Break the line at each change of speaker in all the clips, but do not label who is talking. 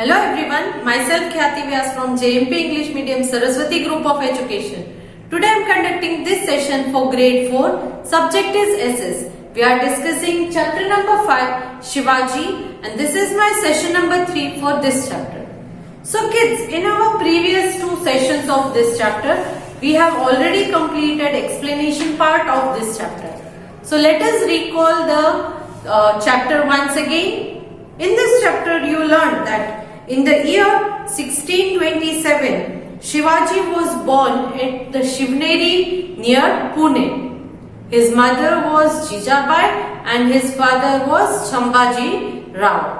Hello everyone, myself Khyati Vyas from JMP English Medium Saraswati Group of Education. Today I am conducting this session for grade 4. Subject is SS. We are discussing chapter number 5, Shivaji, and this is my session number 3 for this chapter. So kids, in our previous 2 sessions of this chapter, we have already completed explanation part of this chapter. So let us recall the chapter once again. In this chapter you learned that in the year 1627, Shivaji was born at the Shivneri near Pune. His mother was Jijabai and his father was Sambhaji Rao.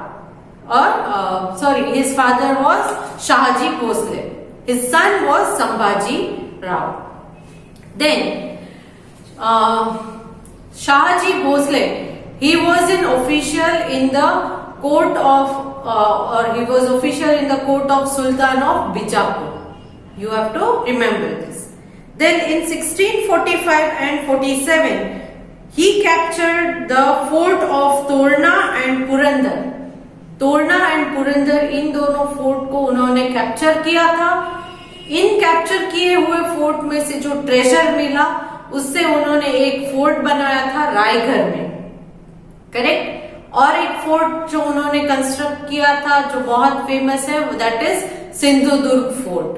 His father was Shahaji Bhosle. His son was Sambhaji Rao. Then Shahaji Bhosle, he was an official in the court of Sultan of Bijapur. You have to remember this. Then in 1645 and 47, he captured the fort of Torna and Purandar. तोड़ना and Purandar इन दोनों fort को उन्होंने capture किया था. इन capture किए हुए fort में से जो ट्रेजर मिला उससे उन्होंने एक फोर्ट बनाया था रायगढ़ में, करेक्ट. और एक फोर्ट जो उन्होंने कंस्ट्रक्ट किया था जो बहुत फेमस है, that is Sindhudurg fort.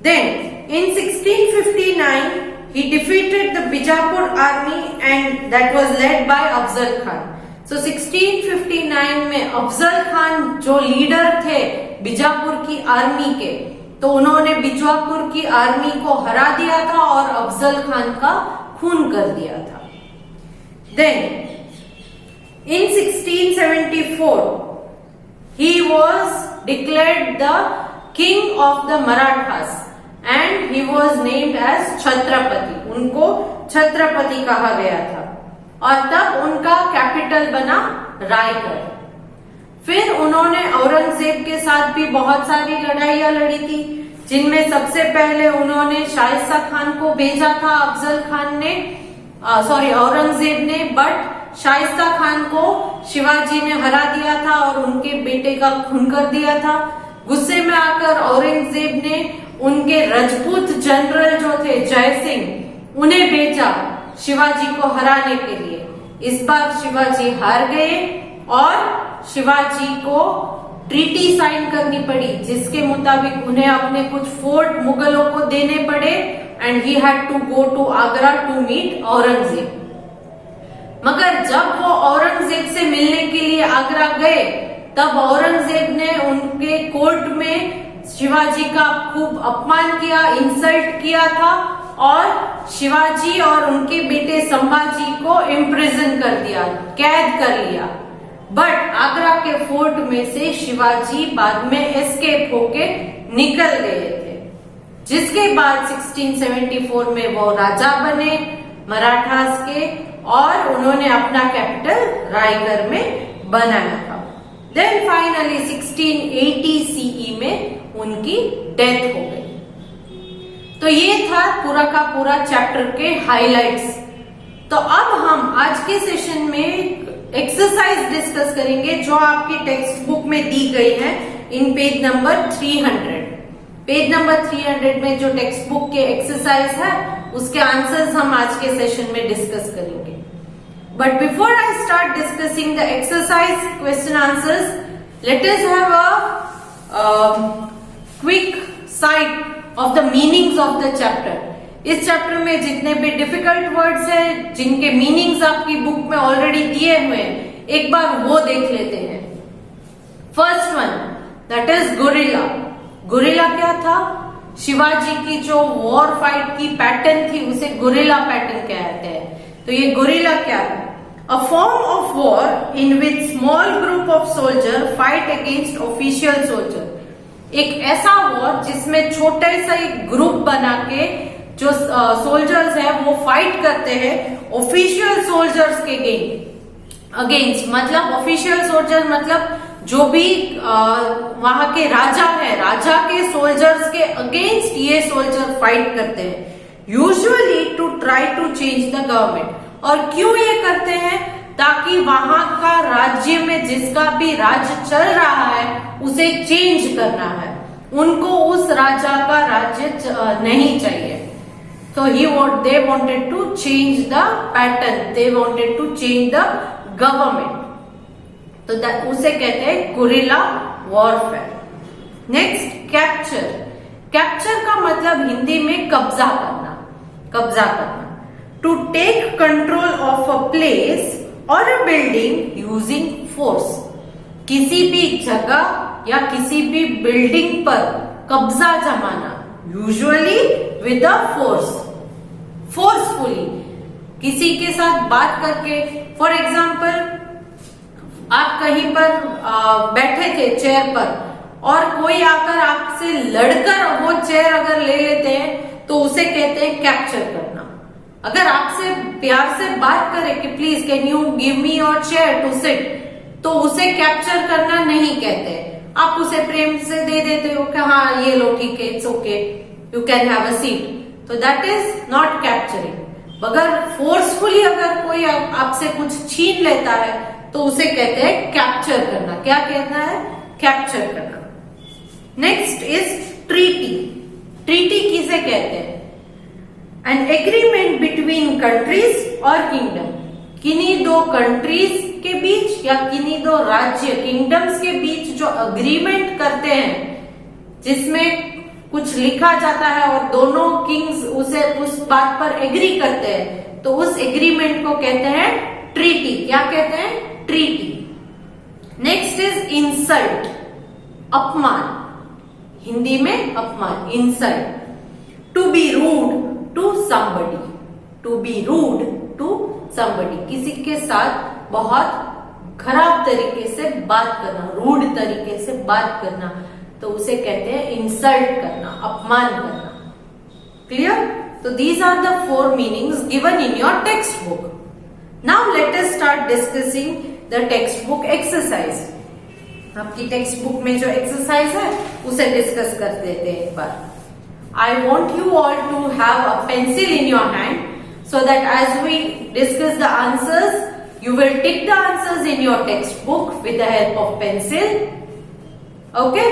Then in 1659 he defeated the Bijapur army and that was led by Afzal Khan. So 1659 में अफजल खान जो लीडर थे बीजापुर की आर्मी के, तो उन्होंने बीजापुर की आर्मी को हरा दिया था और अफजल खान का खून कर दिया था. Then in 1674 he was declared the king of the Marathas and he was named as Chhatrapati. उनको छत्रपति कहा गया था और तब उनका कैपिटल बना रायगढ़. फिर उन्होंने औरंगजेब के साथ भी बहुत सारी लड़ाइयां लड़ी थी, जिनमें सबसे पहले उन्होंने शाइस्ता खान को भेजा था औरंगजेब ने, बट शाइस्ता खान को शिवाजी ने हरा दिया था और उनके बेटे का खून कर दिया था. गुस्से में आकर औरंगजेब ने उनके राजपूत जनरल जो थे जय सिंह, उन्हें भेजा शिवाजी को हराने के लिए. इस बार शिवाजी हार गए और शिवाजी को ट्रीटी साइन करनी पड़ी, जिसके मुताबिक उन्हें अपने कुछ फोर्ट मुगलों को देने पड़े and he had to go to Agra to meet Aurangzeb. मगर जब वो औरंगजेब से मिलने के लिए आगरा गए, तब औरंगजेब ने उनके कोर्ट में शिवाजी का खूब अपमान किया, इंसल्ट किया था और शिवाजी और उनके बेटे संभाजी को इम्प्रिजन कर दिया, कैद कर लिया. बट आगरा के फोर्ट में से शिवाजी बाद में एस्केप होके निकल गए थे, जिसके बाद 1674 में वो राजा बने मराठास के और उन्होंने अपना कैपिटल रायगढ़ में बनाया था. देन फाइनली 1680 सीई में उनकी डेथ हो गई. तो ये था पूरा का पूरा चैप्टर के हाइलाइट्स. तो अब हम आज के सेशन में एक्सरसाइज डिस्कस करेंगे जो आपकी टेक्स्ट बुक में दी गई है इन पेज नंबर 300. पेज नंबर 300 में जो टेक्स्ट बुक के एक्सरसाइज है उसके आंसर्स हम आज के सेशन में डिस्कस करेंगे. But before I start discussing the exercise question answers, let us have a quick site of the meanings of the chapter. इस चैप्टर में जितने भी डिफिकल्ट वर्ड्स हैं, जिनके मीनिंग्स आपकी बुक में ऑलरेडी दिए हुए हैं, एक बार वो देख लेते हैं. First one, that is gorilla. Gorilla क्या था? शिवाजी की जो वॉर फाइट की पैटर्न थी उसे गोरिल्ला पैटर्न कहते हैं. तो ये गोरिल्ला क्या है? A form of war in which small group of soldier fight against official soldier. एक ऐसा वॉर जिसमें छोटे सा एक ग्रुप बना के जो सोल्जर्स हैं वो फाइट करते हैं ऑफिशियल सोल्जर्स के अगेंस्ट. मतलब ऑफिशियल सोल्जर मतलब जो भी वहां के राजा है, राजा के सोल्जर्स के अगेंस्ट ये सोल्जर फाइट करते हैं, usually to try to change the government. और क्यों ये करते हैं? ताकि वहां का राज्य में जिसका भी राज्य चल रहा है उसे चेंज करना है, उनको उस राजा का राज्य नहीं चाहिए। तो they wanted to change the pattern, they wanted to change the government। तो उसे कहते हैं guerrilla warfare. Next capture. Capture का मतलब हिंदी में कब्जा करना, कब्जा करना। To take control of a place और अ बिल्डिंग यूजिंग फोर्स। किसी भी जगह या किसी भी बिल्डिंग पर कब्जा जमाना, usually with a force, forcefully, किसी के साथ बात करके। फॉर एग्जाम्पल, आप कहीं पर बैठे थे चेयर पर और कोई आकर आपसे लड़कर वो चेयर अगर ले लेते हैं तो उसे कहते हैं कैप्चर करना। अगर आपसे प्यार से बात करे कि please can you give me your chair to sit, तो उसे कैप्चर करना नहीं कहते। आप उसे प्रेम से दे देते हो कि हाँ ये लो, ठीक है, it's okay, you can have a seat. तो दैट इज नॉट कैप्चरिंग। अगर फोर्सफुली अगर कोई आपसे कुछ छीन लेता है तो उसे कहते हैं कैप्चर करना। क्या कहना है? कैप्चर करना। Next is treaty. ट्रीटी किसे कहते हैं? एन एग्रीमेंट बिटवीन कंट्रीज और किंगडम। किन्हीं दो कंट्रीज के बीच या किन्हीं दो राज्य, किंगडम्स के बीच जो अग्रीमेंट करते हैं, जिसमें कुछ लिखा जाता है और दोनों किंग्स उसे उस बात पर एग्री करते हैं, तो उस एग्रीमेंट को कहते हैं ट्रीटी। क्या कहते हैं? ट्रीटी। नेक्स्ट इज इंसल्ट, अपमान। हिंदी में अपमान, insult. To be rude to somebody, to be rude to somebody, किसी के साथ बहुत खराब तरीके से बात करना, रूड तरीके से बात करना, तो उसे कहते हैं इंसल्ट करना, अपमान करना। क्लियर? तो these are the 4 meanings given in your text book. Now let us start discussing the text book exercise. आपकी टेक्स्ट बुक में जो एक्सरसाइज है उसे डिस्कस कर देते हैं एक बार। I want you all to have a pencil in your hand so that as we discuss the answers, you will tick the answers in your textbook with the help of pencil. Okay?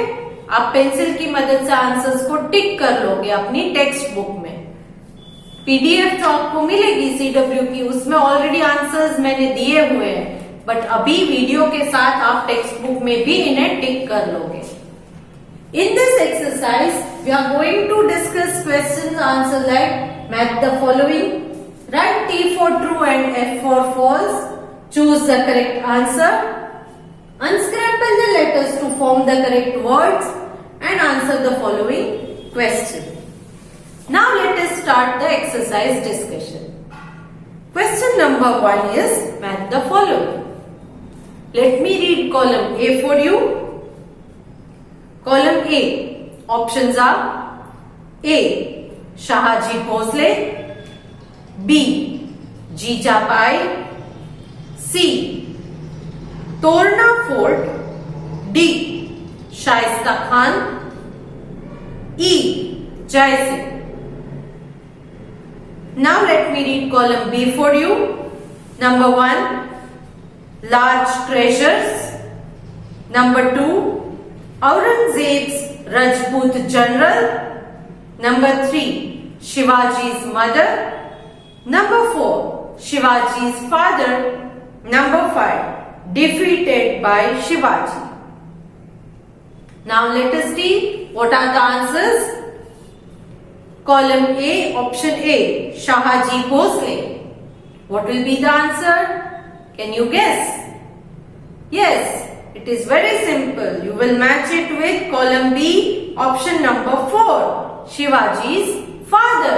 आप pencil की मदद से answers को टिक कर लोगे अपनी text book में। PDF जो आपको मिलेगी CW की, उसमें ऑलरेडी आंसर्स मैंने दिए हुए हैं, बट अभी वीडियो के साथ आप टेक्स्ट बुक में भी इन्हें टिक कर लोगे। In this exercise, we are going to discuss questions answer like match the following. Write T for true and F for false. Choose the correct answer. Unscramble the letters to form the correct words and answer the following question. Now let us start the exercise discussion. Question number 1 is match the following. Let me read column A for you. Column A, options are A. Shahaji Bhosle, B. Jijabai, C. Torna Fort, D. Shaista Khan, E. Jai Singh. Now let me read column B for you. Number 1, large treasures. Number 2, Aurangzeb's Rajput general. Number 3, Shivaji's mother. Number 4, Shivaji's father. Number 5, defeated by Shivaji. Now let us see what are the answers. Column A, option A, Shahaji Bhosle. What will be the answer? Can you guess? Yes. It is very simple. You will match it with column B, option number 4, Shivaji's father.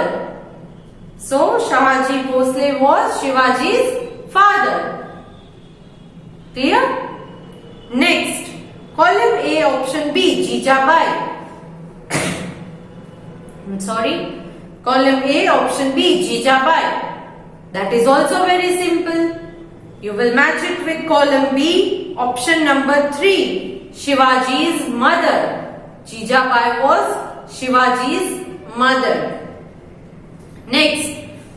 So, Shahaji Bhosle was Shivaji's father. Clear? Next, column A, option B, Jijabai. I'm sorry. Column A, option B, Jijabai. That is also very simple. You will match it with column B, option number 3, Shivaji's mother. Jijabai was Shivaji's mother. Next,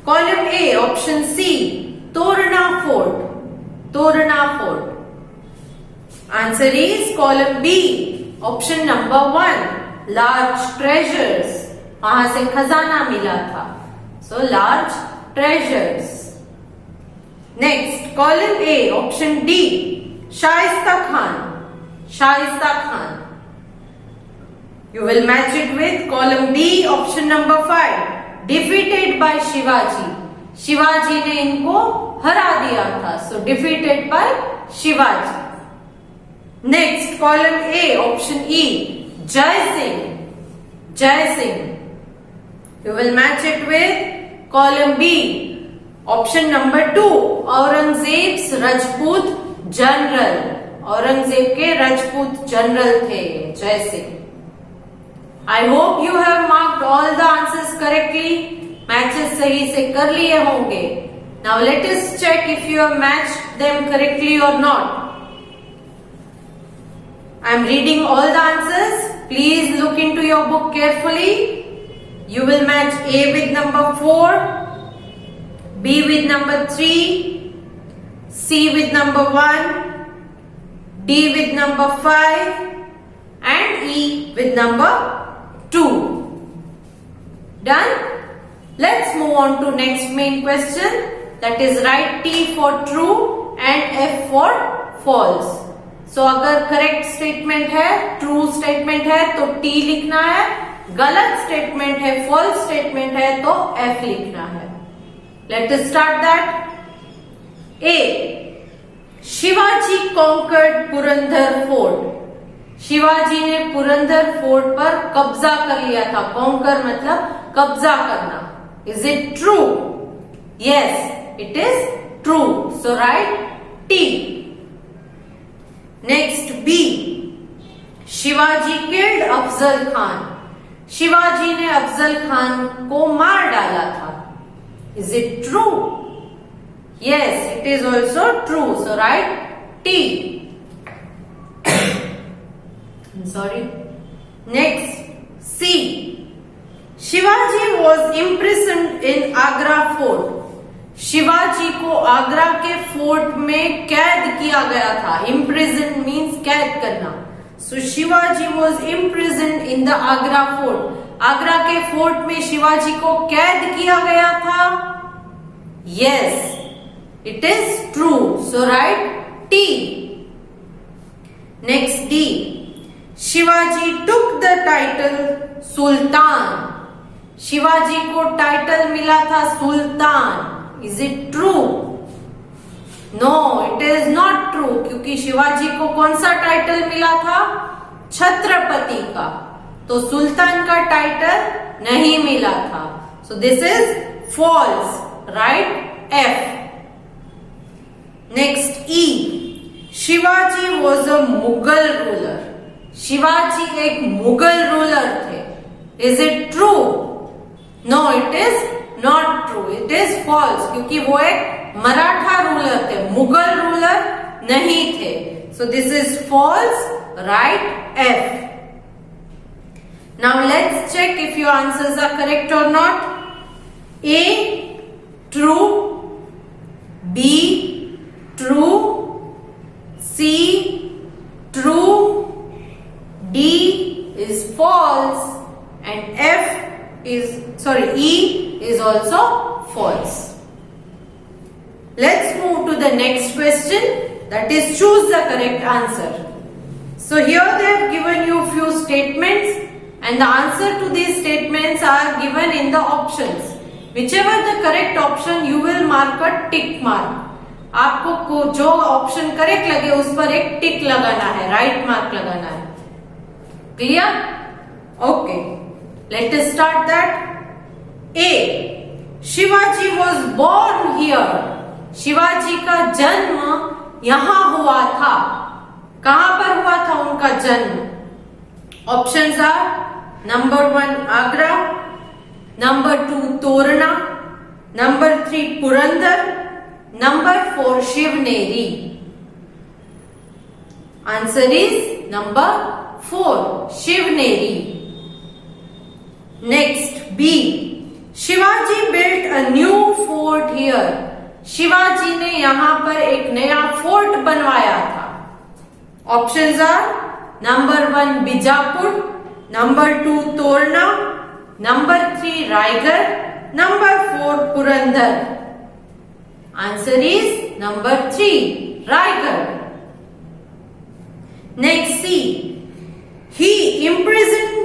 column A, option C, Torna Fort. Torna Fort. Answer is column B, option number 1, large treasures. वहां से खजाना मिला था. So large treasures. Next, column A, option D, Shaista Khan. Shaista Khan. You will match it with column B, option number 5, defeated by Shivaji. Shivaji ने इनको हरा दिया था. So defeated by Shivaji. Next, column A, option E, Jai Singh. Jai Singh. You will match it with column B, option number 2, Aurangzeb's Rajput general. Aurangzeb के Rajput general थे जय Singh. I hope you have marked all the answers correctly. Matches सही से कर लिए होंगे. Now let us check if you have matched them correctly or not. I am reading all the answers. Please look into your book carefully. You will match A with number 4, B with number 3, C with number 1, D with number 5 and E with number 2. Done? Let's move on to next main question, that is write T for true and F for false. So अगर correct statement है, true statement है तो T लिखना है, गलत statement है, false statement है तो F लिखना है. Let us start that. A, Shivaji conquered Purandar fort. Shivaji ने पुरंदर फोर्ट पर कब्जा कर लिया था. कॉन्कर मतलब कब्जा करना. Is it true? Yes, it is true. So right T. Next B, Shivaji killed Afzal Khan. Shivaji ने अफजल खान को मार डाला था. Is it true? Yes, it is also true. So right T. Sorry. Next C, Shivaji was imprisoned in Agra fort. Shivaji को आगरा के fort में कैद किया गया था. इम्प्रिजन मीन्स कैद करना. So Shivaji was imprisoned in the Agra fort. Agra के फोर्ट में शिवाजी को कैद किया गया था. Yes, it is true. So right T. Next D, Shivaji took the title sultan. Shivaji को टाइटल मिला था सुल्तान. Is it true? No, it is not true, क्योंकि शिवाजी को कौन सा टाइटल मिला था? छत्रपति का. तो सुल्तान का टाइटल नहीं मिला था. So this is false. Right F. Next E, Shivaji was a Mughal ruler. Shivaji एक मुगल रूलर थे. Is it true? No, it is not true. It is false, क्योंकि वो एक मराठा रूलर थे, मुगल रूलर नहीं थे. So this is false. Right F. Now let's check if your answers are correct or not. A, true. B, true. C, true. D is false and E is also false. Let's move to the next question, that is choose the correct answer. So here they have given you few statements and the answer to these statements are given in the options. Whichever the correct option, you will mark a tick mark. आपको जो option correct लगे उस पर एक टिक लगाना है, right mark लगाना है. Clear? Okay, let us start that. A, Shivaji was born here. Shivaji का जन्म यहां हुआ था. कहां पर हुआ था उनका जन्म? Options are number 1 Agra, number 2 Torna, number 3 Purandar, number 4 Shivneri. Answer is number 4 Shivneri. Next B, Shivaji built a new fort here. Shivaji ने यहाँ पर एक नया फोर्ट बनवाया था? Options are number 1 Bijapur, number 2 Torna, number 3 Raigad, number 4 Purandar. Answer is number 3 Raigad. Next C, he imprisoned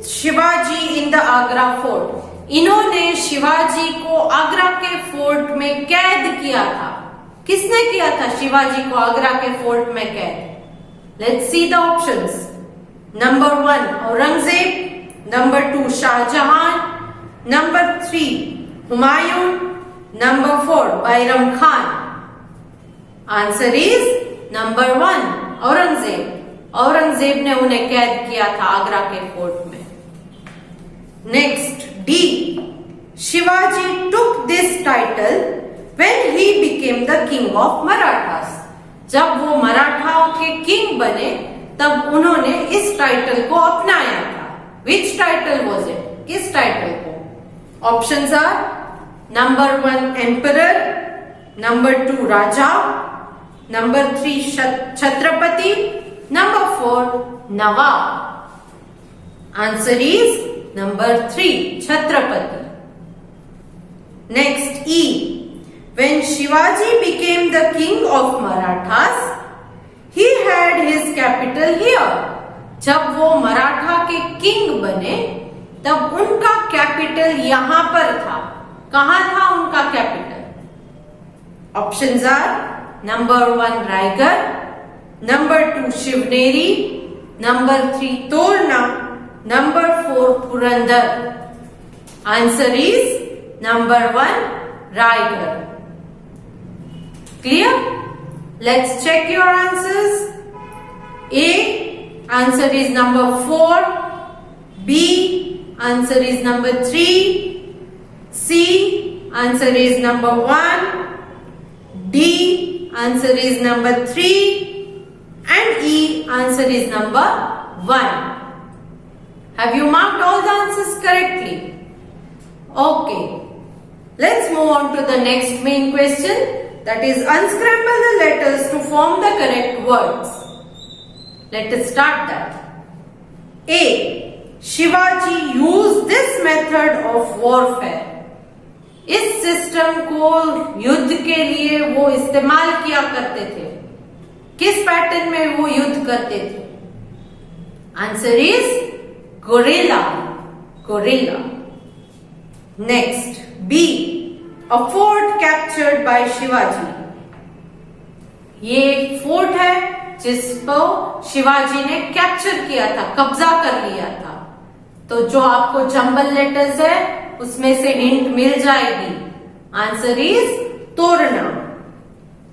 Shivaji in the Agra fort. इन्होंने शिवाजी को आगरा के फोर्ट में कैद किया था। किसने किया था शिवाजी को आगरा के फोर्ट में कैद? Let's see the options. Number 1 Aurangzeb, number 2 Shahjahan, number 3 Humayun, number 4 Bairam Khan. Answer is number 1 Aurangzeb. Aurangzeb ने उन्हें कैद किया था आगरा के फोर्ट में। Next D, Shivaji took this title when he became the king of Marathas. जब वो मराठाओं के किंग बने तब उन्होंने इस टाइटल को अपनाया था। Which title was it? किस टाइटल को? Options are number 1 emperor, number 2 raja, number 3 Chhatrapati, number 4 nawab. Answer is number 3 Chhatrapati. Next E, when Shivaji became the king of Marathas, he had his capital here. जब वो मराठा के किंग बने तब उनका कैपिटल यहां पर था। कहां था उनका capital? Options are number 1 Raigad, number 2 Shivneri, number 3 Torna, number 4 Purandar. Answer is number 1 Raigad. Clear? Let's check your answers. A, answer is number 4. B, answer is number 3. C, answer is number 1. D, answer is number 3. And E, answer is number 1. Have you marked all the answers correctly? Okay. Let's move on to the next main question. That is, unscramble the letters to form the correct words. Let us start that. A, Shivaji used this method of warfare. इस system को युद्ध के लिए वो इस्तेमाल किया करते थे। किस पैटर्न में वो युद्ध करते थे? Answer is guerrilla. Guerrilla. Next B, A fort captured by Shivaji. ये एक फोर्ट है जिसको शिवाजी ने कैप्चर किया था, कब्जा कर लिया था। तो जो आपको जंबल लेटर्स है उसमें से हिंट मिल जाएगी। Answer is Torna.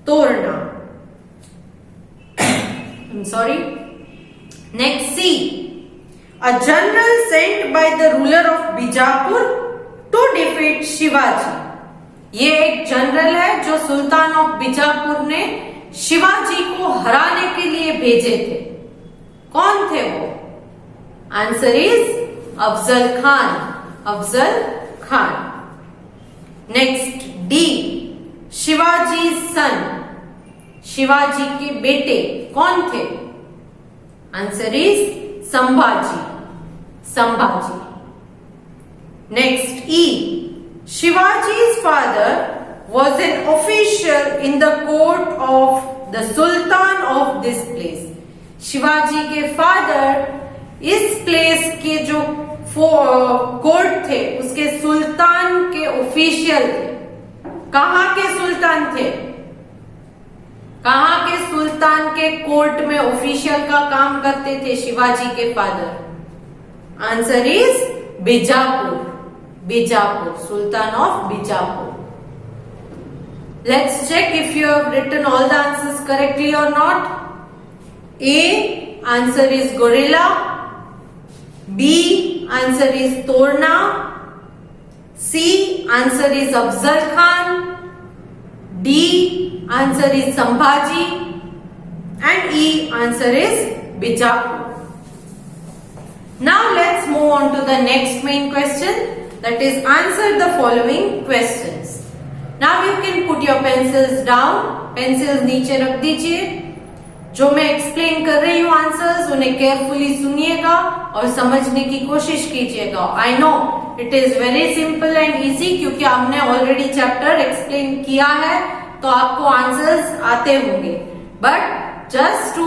Torna. I'm sorry. Next C, a general sent by the ruler of Bijapur to defeat Shivaji. ये एक जनरल है जो सुल्तान ऑफ बीजापुर ने शिवाजी को हराने के लिए भेजे थे। कौन थे वो? Answer is Afzal Khan. Afzal Khan. Next D, Shivaji son. Shivaji के बेटे कौन थे? Answer is Sambhaji. Sambhaji. Next E, Shivaji's father was an official in the court of the Sultan of this place. Shivaji के फादर इस प्लेस के जो कोर्ट थे उसके सुल्तान के ऑफिशियल थे। कहां के सुल्तान थे? कहां के सुल्तान के कोर्ट में ऑफिशियल का काम करते थे शिवाजी के father? Answer is Bijapur. Bijapur, Sultan of Bijapur. Let's check if you have written all the answers correctly or not. A, answer is Gorilla. B, answer is Torna. C, answer is Afzal Khan. D, answer is Sambhaji. And E, answer is Bijapur. Now let's move on to the next main question. That is, answer the following questions. Now you can put your pencils down, pencils नीचे रख दीजिए। जो मैं explain कर रही हूँ answers, उन्हें carefully सुनिएगा और समझने की कोशिश कीजिएगा। I know it is very simple and easy, क्योंकि हमने ऑलरेडी चैप्टर एक्सप्लेन किया है, तो आपको आंसर्स आते होंगे। But just to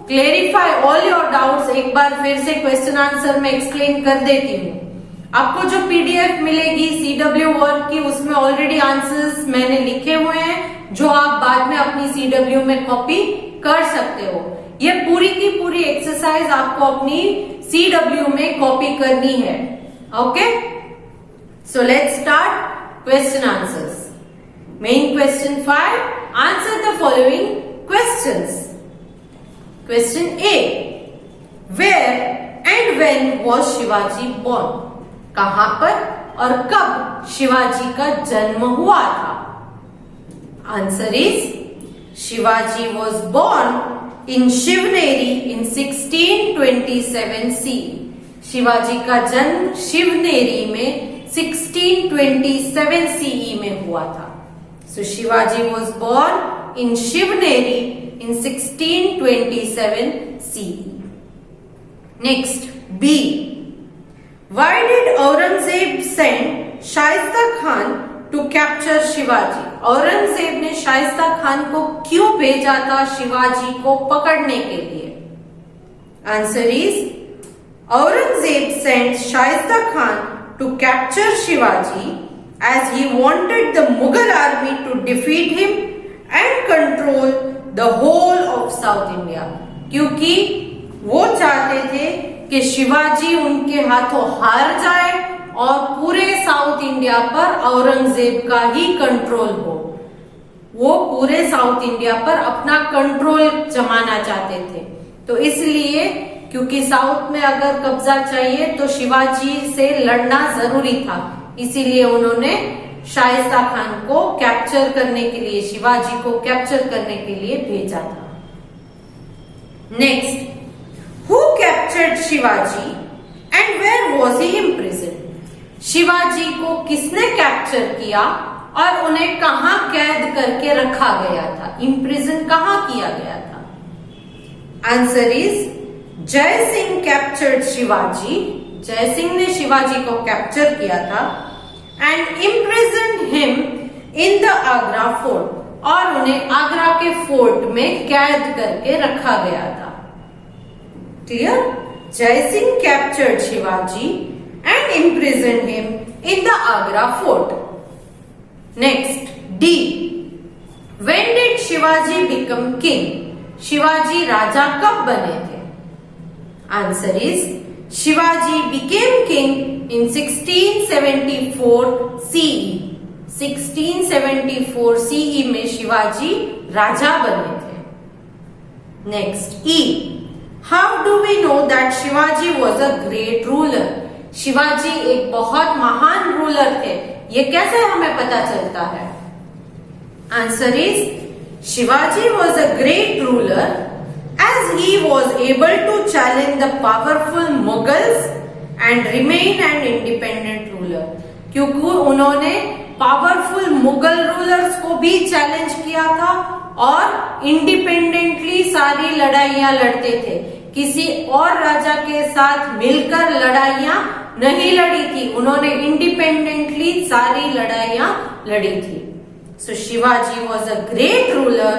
clarify all your doubts, एक बार फिर से क्वेश्चन आंसर में एक्सप्लेन कर देती हूँ। आपको जो पीडीएफ मिलेगी CW वर्क की, उसमें ऑलरेडी आंसर्स मैंने लिखे हुए हैं, जो आप बाद में अपनी CW में कॉपी कर सकते हो। ये पूरी की पूरी एक्सरसाइज आपको अपनी CW में कॉपी करनी है। Okay, so let's start question answers. Main question 5, answer the following questions. Question A, where and when was Shivaji born? कहां पर और कब शिवाजी का जन्म हुआ था? Answer is Shivaji was born in Shivneri in 1627 CE। Shivaji का जन्म शिवनेरी में 1627 CE में हुआ था। So Shivaji was born in Shivneri in 1627 CE। Next B, why did Aurangzeb send Shaista Khan to capture Shivaji? Aurangzeb ने शाइस्ता खान को क्यों भेजा था शिवाजी को पकड़ने के लिए? Answer is Aurangzeb sent Shaista Khan to capture Shivaji as he wanted the Mughal army to defeat him and control the whole of South India. क्योंकि वो चाहते थे कि शिवाजी उनके हाथों हार जाए और पूरे साउथ इंडिया पर औरंगजेब का ही कंट्रोल हो। वो पूरे साउथ इंडिया पर अपना कंट्रोल जमाना चाहते थे। तो इसलिए, क्योंकि साउथ में अगर कब्जा चाहिए तो शिवाजी से लड़ना जरूरी था, इसीलिए उन्होंने शाइस्ता खान को कैप्चर करने के लिए, शिवाजी को कैप्चर करने के लिए भेजा था। Next, who captured Shivaji and where was he imprisoned? Shivaji को किसने कैप्चर किया और उन्हें कहां कैद करके रखा गया था? इम्प्रिजन कहां किया गया था? आंसर इज जय सिंह कैप्चर्ड शिवाजी। जय सिंह ने शिवाजी को कैप्चर किया था and imprison him in the Agra fort, और उन्हें आगरा के फोर्ट में कैद करके रखा गया था। क्लियर? जय Singh captured Shivaji and imprisoned him in the Agra fort. Next, D, when did Shivaji become king? Shivaji राजा कब बने थे? Answer is Shivaji became king in 1674 CE. 1674 CE में शिवाजी राजा बने थे। Next, E, how do we know that Shivaji was a great ruler? Shivaji एक बहुत महान रूलर थे, ये कैसे हमें पता चलता है? Answer is Shivaji was a great ruler as he was able to challenge the powerful Mughals and remain an independent ruler. क्योंकि उन्होंने पावरफुल मुगल रूलर्स को भी चैलेंज किया था और इंडिपेंडेंटली सारी लड़ाइयां लड़ते थे। किसी और राजा के साथ मिलकर लड़ाइयां नहीं लड़ी थी, उन्होंने इंडिपेंडेंटली सारी लड़ाइयां लड़ी थी। So Shivaji was a great ruler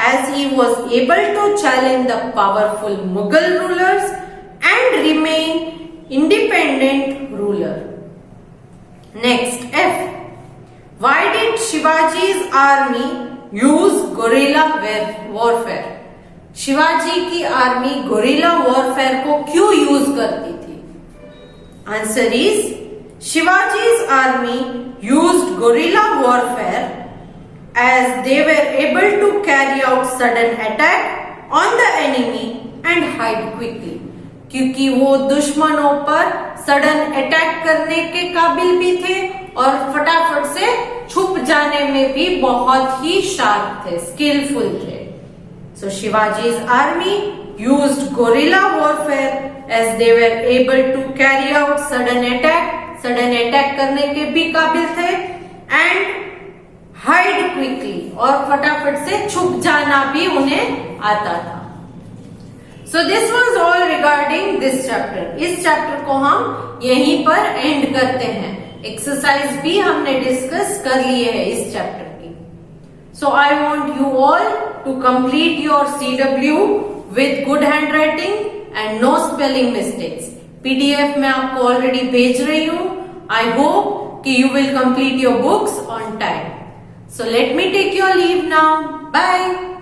as he was able to challenge the powerful Mughal rulers and remain independent ruler. Next, F, why did Shivaji's army use guerrilla warfare? Shivaji की आर्मी गोरिल्ला वॉरफेयर को क्यों यूज करती थी? Answer is Shivaji's army used guerrilla warfare as they were able to carry out sudden attack on the enemy and hide quickly. क्योंकि वो दुश्मनों पर sudden attack करने के काबिल भी थे और फटाफट से छुप जाने में भी बहुत ही शार्प थे, स्किलफुल थे। So Shivaji's army used guerrilla warfare as they were able to carry out sudden attack करने के भी काबिल थे, and हाइड क्विकली, और फटाफट से छुप जाना भी उन्हें आता था। So this was all regarding this chapter. इस चैप्टर को हम यहीं पर एंड करते हैं। एक्सरसाइज भी हमने डिस्कस कर लिए है इस चैप्टर की। So I want you all to complete your CW with good handwriting and no spelling mistakes. PDF में आपको ऑलरेडी भेज रही हूं। आई होप कि you will complete your books on time. So let me take your leave now. Bye.